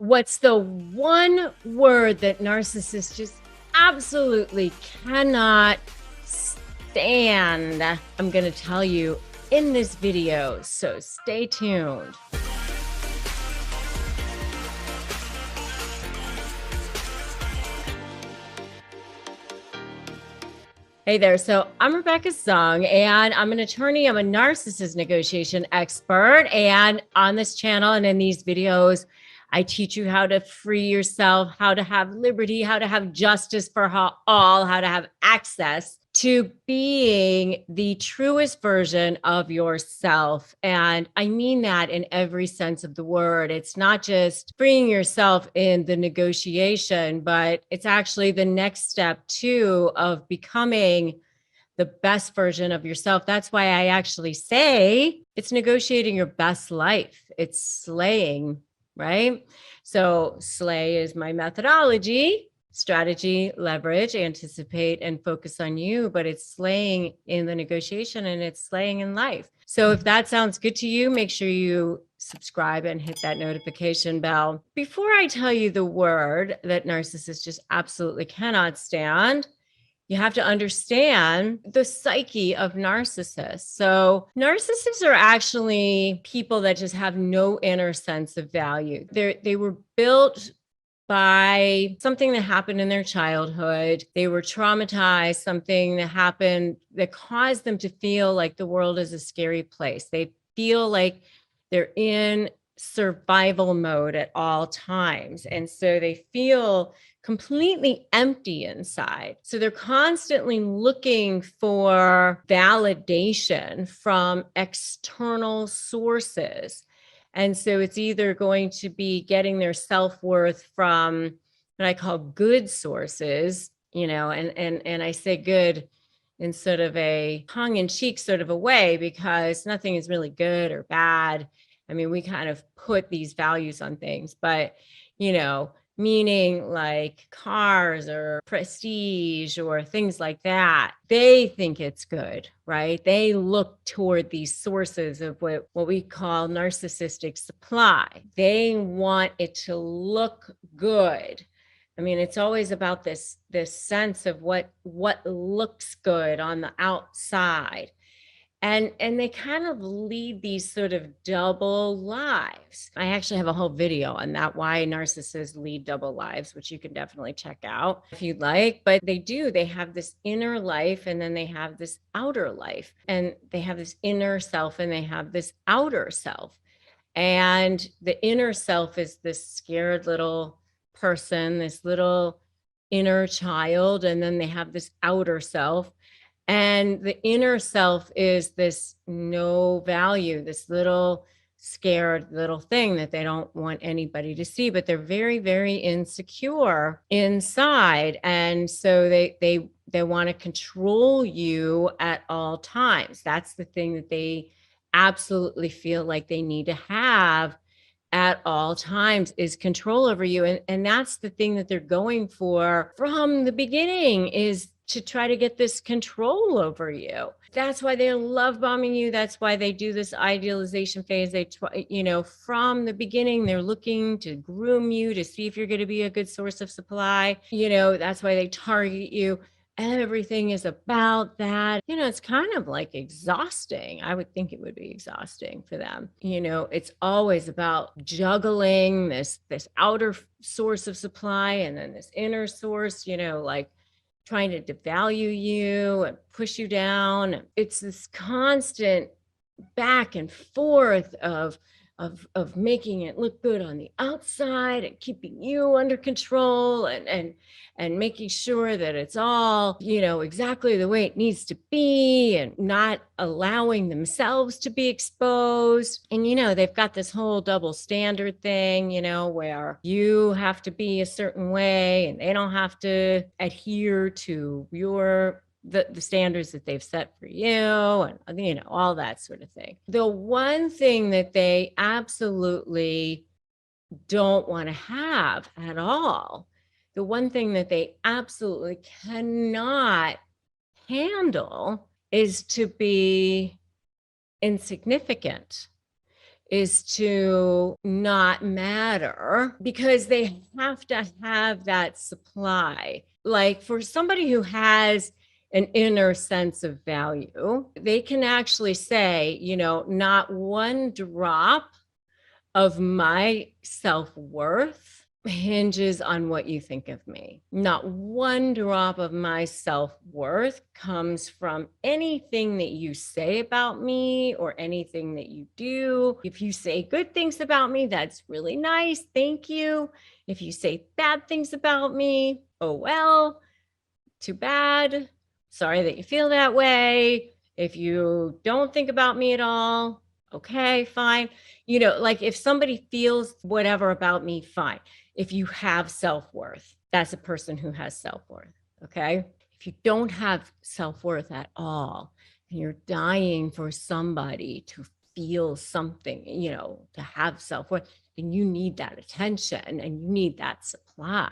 What's the one word that narcissists just absolutely cannot stand? I'm going to tell you in this video, so stay tuned. Hey there. So I'm Rebecca Zung, and I'm an attorney. I'm a narcissist negotiation expert. And on this channel and in these videos, I teach you how to free yourself, how to have liberty, how to have justice for all, how to have access to being the truest version of yourself. And I mean that in every sense of the word. It's not just freeing yourself in the negotiation, but it's actually the next step too of becoming the best version of yourself. That's why I actually say it's negotiating your best life. It's slaying, right? So slay is my methodology. Strategy, leverage, anticipate, and focus on you, but it's slaying in the negotiation and it's slaying in life. So if that sounds good to you, make sure you subscribe and hit that notification bell. Before I tell you the word that narcissists just absolutely cannot stand, you have to understand the psyche of narcissists. So narcissists are actually people that just have no inner sense of value. They were built by something that happened in their childhood. They were traumatized, something that happened that caused them to feel like the world is a scary place. They feel like they're in survival mode at all times. And so they feel completely empty inside. So they're constantly looking for validation from external sources. And so it's either going to be getting their self-worth from what I call good sources, and I say good in sort of a tongue-in-cheek sort of a way, because nothing is really good or bad. I mean, we kind of put these values on things, but, meaning like cars or prestige or things like that, they think it's good, right? They look toward these sources of what we call narcissistic supply. They want it to look good. I mean, it's always about this sense of what looks good on the outside. And they kind of lead these sort of double lives. I actually have a whole video on that, why narcissists lead double lives, which you can definitely check out if you'd like. But they have this inner life, and then they have this outer life, and they have this inner self, and they have this outer self. And the inner self is this scared little person, this little inner child, and then they have this outer self. And the inner self is this no value, this little scared little thing that they don't want anybody to see, but they're very, very insecure inside. And so they want to control you at all times. That's the thing that they absolutely feel like they need to have at all times, is control over you. And that's the thing that they're going for from the beginning, is to try to get this control over you. That's why they love bombing you. That's why they do this idealization phase. They try, from the beginning, they're looking to groom you to see if you're going to be a good source of supply. That's why they target you. Everything is about that. It's kind of like exhausting. I would think it would be exhausting for them. It's always about juggling this outer source of supply and then this inner source, like trying to devalue you and push you down. It's this constant back and forth of making it look good on the outside and keeping you under control and making sure that it's all, exactly the way it needs to be, and not allowing themselves to be exposed. And, they've got this whole double standard thing, where you have to be a certain way and they don't have to adhere to the standards that they've set for you, and all that sort of thing. The one thing that they absolutely don't want to have at all, the one thing that they absolutely cannot handle, is to be insignificant. is to not matter because they have to have that supply. Like for somebody who has an inner sense of value, they can actually say, not one drop of my self-worth hinges on what you think of me. Not one drop of my self-worth comes from anything that you say about me or anything that you do. If you say good things about me, that's really nice. Thank you. If you say bad things about me, oh well, too bad. Sorry that you feel that way. If you don't think about me at all, okay, fine. Like if somebody feels whatever about me, fine. If you have self-worth, that's a person who has self-worth, okay? If you don't have self-worth at all, and you're dying for somebody to feel something, to have self-worth, then you need that attention and you need that supply.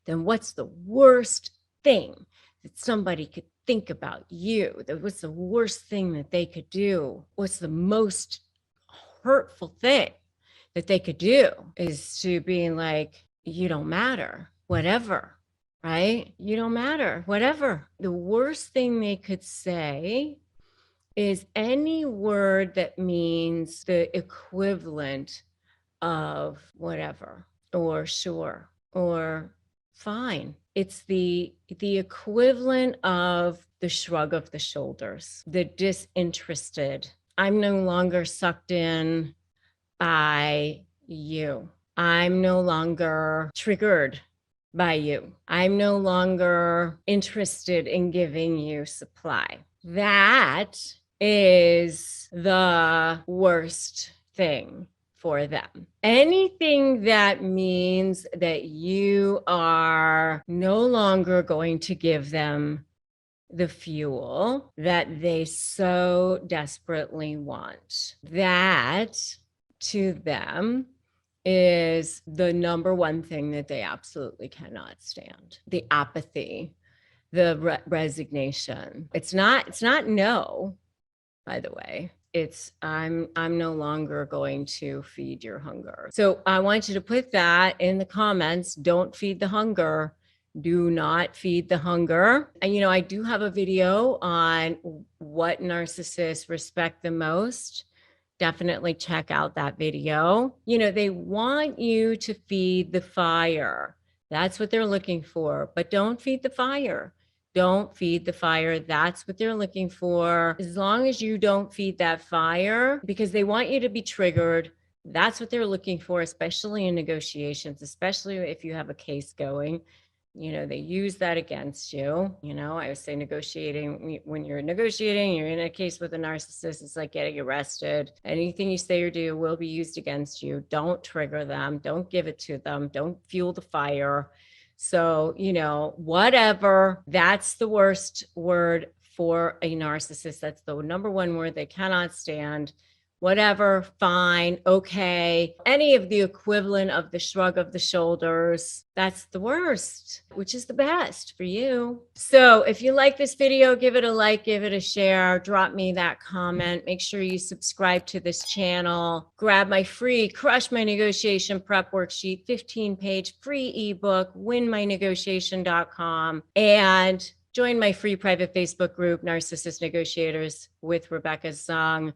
Then what's the worst thing that somebody could think about you? What's the worst thing that they could do? What's the most hurtful thing that they could do is to being like, you don't matter, whatever, right? You don't matter, whatever. The worst thing they could say is any word that means the equivalent of whatever, or sure, or fine. It's the equivalent of the shrug of the shoulders, the disinterested. I'm no longer sucked in by you. I'm no longer triggered by you. I'm no longer interested in giving you supply. That is the worst thing for them. Anything that means that you are no longer going to give them the fuel that they so desperately want, that to them is the number one thing that they absolutely cannot stand. The apathy, the resignation. It's not no, by the way. It's I'm no longer going to feed your hunger. So I want you to put that in the comments. Don't feed the hunger. Do not feed the hunger. And I do have a video on what narcissists respect the most. Definitely check out that video. They want you to feed the fire. That's what they're looking for, but don't feed the fire. Don't feed the fire. That's what they're looking for. As long as you don't feed that fire, because they want you to be triggered. That's what they're looking for, especially in negotiations, especially if you have a case going. They use that against you. I would say negotiating, when you're negotiating, you're in a case with a narcissist, it's like getting arrested. Anything you say or do will be used against you. Don't trigger them. Don't give it to them. Don't fuel the fire. So, whatever, that's the worst word for a narcissist. That's the number one word they cannot stand. Whatever, fine, okay. Any of the equivalent of the shrug of the shoulders, that's the worst, which is the best for you. So if you like this video, give it a like, give it a share, drop me that comment. Make sure you subscribe to this channel. Grab my free Crush My Negotiation Prep Worksheet, 15-page free ebook, winmynegotiation.com, and join my free private Facebook group, Narcissist Negotiators with Rebecca Zung.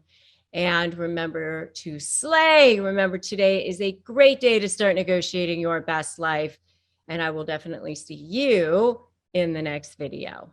And remember to slay. Remember, today is a great day to start negotiating your best life. And I will definitely see you in the next video.